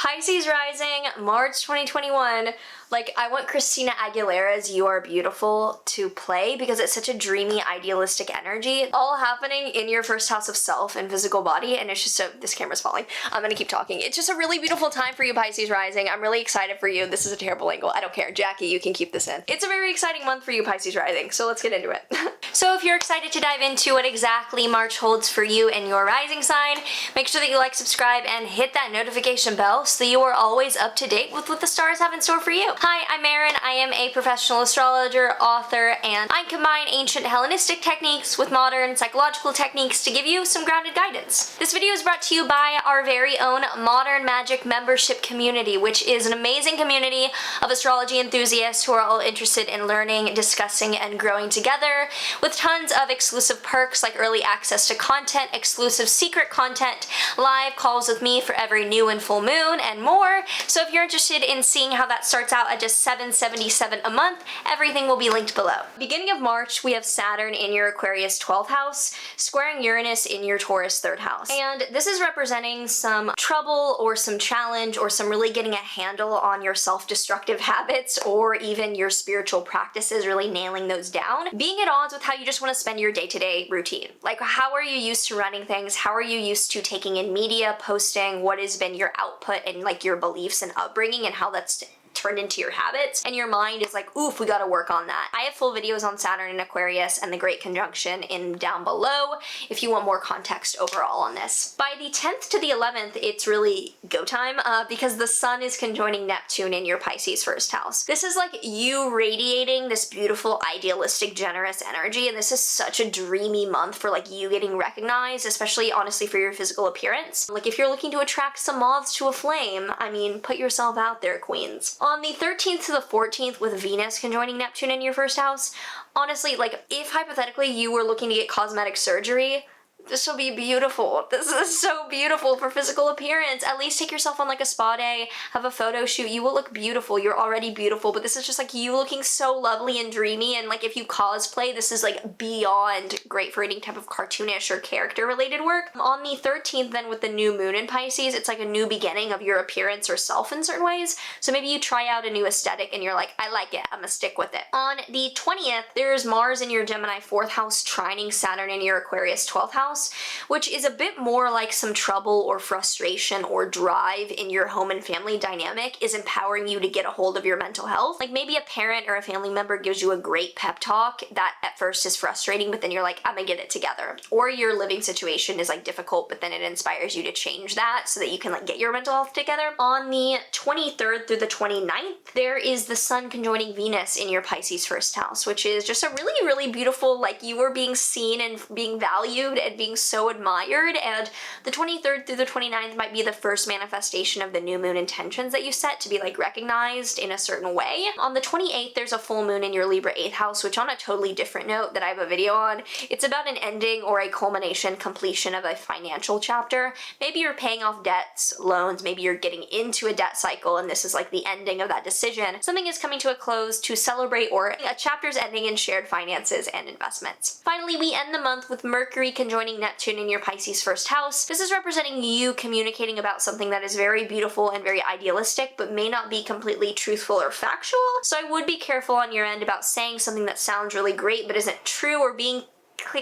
Pisces Rising, March 2021. Like, I want Christina Aguilera's You Are Beautiful to play because it's such a dreamy, idealistic energy. All happening in your first house of self and physical body, and it's just this camera's falling. I'm gonna keep talking. It's just a really beautiful time for you, Pisces Rising. I'm really excited for you. This is a terrible angle. I don't care. Jackie, you can keep this in. It's a very exciting month for you, Pisces Rising, so let's get into it. So if you're excited to dive into what exactly March holds for you and your rising sign, make sure that you like, subscribe, and hit that notification bell so that you are always up to date with what the stars have in store for you. Hi, I'm Maren. I am a professional astrologer, author, and I combine ancient Hellenistic techniques with modern psychological techniques to give you some grounded guidance. This video is brought to you by our very own Modern Magic membership community, which is an amazing community of astrology enthusiasts who are all interested in learning, discussing, and growing together, with tons of exclusive perks like early access to content, exclusive secret content, live calls with me for every new and full moon, and more. So if you're interested in seeing how that starts out at just $7.77 a month, everything will be linked below. Beginning of March, we have Saturn in your Aquarius 12th house, squaring Uranus in your Taurus 3rd house. And this is representing some trouble or some challenge or some really getting a handle on your self-destructive habits or even your spiritual practices, really nailing those down. Being at odds with how you just want to spend your day-to-day routine. Like, how are you used to running things? How are you used to taking in media, posting? What has been your output and like your beliefs and upbringing and how that's turned into your habits, and your mind is like, oof, we gotta work on that. I have full videos on Saturn and Aquarius and the Great Conjunction down below if you want more context overall on this. By the 10th to the 11th, it's really go time because the sun is conjoining Neptune in your Pisces 1st house. This is like you radiating this beautiful, idealistic, generous energy, and this is such a dreamy month for like you getting recognized, especially honestly for your physical appearance. Like if you're looking to attract some moths to a flame, I mean, put yourself out there, queens. On the 13th to the 14th, with Venus conjoining Neptune in your 1st house, honestly, like, if hypothetically you were looking to get cosmetic surgery, this will be beautiful. This is so beautiful for physical appearance. At least take yourself on like a spa day, have a photo shoot. You will look beautiful. You're already beautiful, but this is just like you looking so lovely and dreamy. And like if you cosplay, this is like beyond great for any type of cartoonish or character related work. On the 13th then, with the new moon in Pisces, it's like a new beginning of your appearance or self in certain ways. So maybe you try out a new aesthetic and you're like, I like it, I'm gonna stick with it. On the 20th, there's Mars in your Gemini 4th house trining Saturn in your Aquarius 12th house, which is a bit more like some trouble or frustration or drive in your home and family dynamic is empowering you to get a hold of your mental health. Like maybe a parent or a family member gives you a great pep talk that at first is frustrating, but then you're like, I'm gonna get it together. Or your living situation is like difficult, but then it inspires you to change that so that you can like get your mental health together. On the 23rd through the 29th, there is the sun conjoining Venus in your Pisces 1st house, which is just a really, really beautiful, like you are being seen and being valued and being so admired, and the 23rd through the 29th might be the first manifestation of the new moon intentions that you set to be like recognized in a certain way. On the 28th, there's a full moon in your Libra 8th house, which on a totally different note that I have a video on, it's about an ending or a culmination, completion of a financial chapter. Maybe you're paying off debts, loans, maybe you're getting into a debt cycle and this is like the ending of that decision. Something is coming to a close to celebrate, or a chapter's ending in shared finances and investments. Finally, we end the month with Mercury conjoining Neptune in your Pisces 1st house. This is representing you communicating about something that is very beautiful and very idealistic, but may not be completely truthful or factual. So I would be careful on your end about saying something that sounds really great but isn't true, or being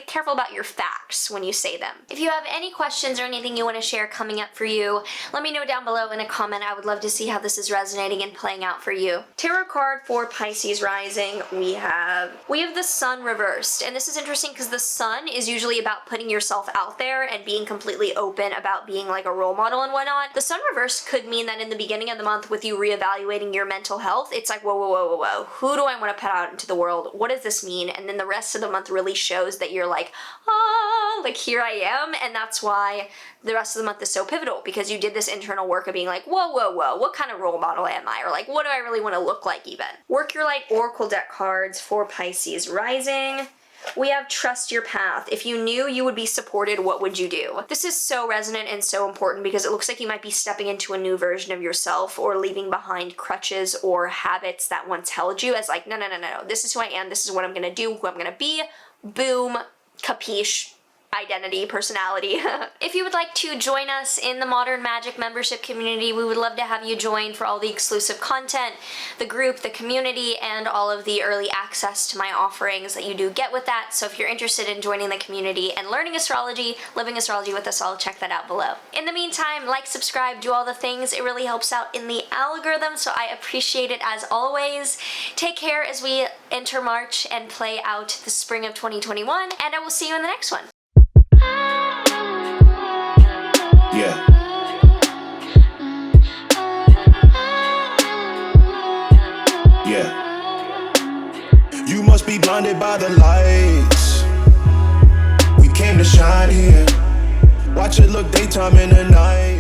careful about your facts when you say them. If you have any questions or anything you want to share coming up for you, let me know down below in a comment. I would love to see how this is resonating and playing out for you. Tarot card for Pisces Rising, we have the sun reversed, and this is interesting because the sun is usually about putting yourself out there and being completely open about being like a role model and whatnot. The sun reversed could mean that in the beginning of the month, with you reevaluating your mental health, it's like, whoa, whoa, whoa, whoa, whoa, who do I want to put out into the world? What does this mean? And then the rest of the month really shows that you're like, like here I am, and that's why the rest of the month is so pivotal, because you did this internal work of being like, whoa, whoa, whoa, what kind of role model am I? Or like, what do I really want to look like even? Work Your Light Oracle deck cards for Pisces Rising. We have Trust Your Path. If you knew you would be supported, what would you do? This is so resonant and so important because it looks like you might be stepping into a new version of yourself, or leaving behind crutches or habits that once held you as like, no, no, no, no, no. This is who I am. This is what I'm going to do, who I'm going to be. Boom. Capiche. identity, personality. If you would like to join us in the Modern Magic membership community, we would love to have you join for all the exclusive content, the group, the community, and all of the early access to my offerings that you do get with that. So if you're interested in joining the community and learning astrology, living astrology with us all, check that out below. In the meantime, like, subscribe, do all the things. It really helps out in the algorithm, so I appreciate it as always. Take care as we enter March and play out the spring of 2021, and I will see you in the next one. Yeah. Yeah. You must be blinded by the lights. We came to shine here. Watch it look daytime in the night.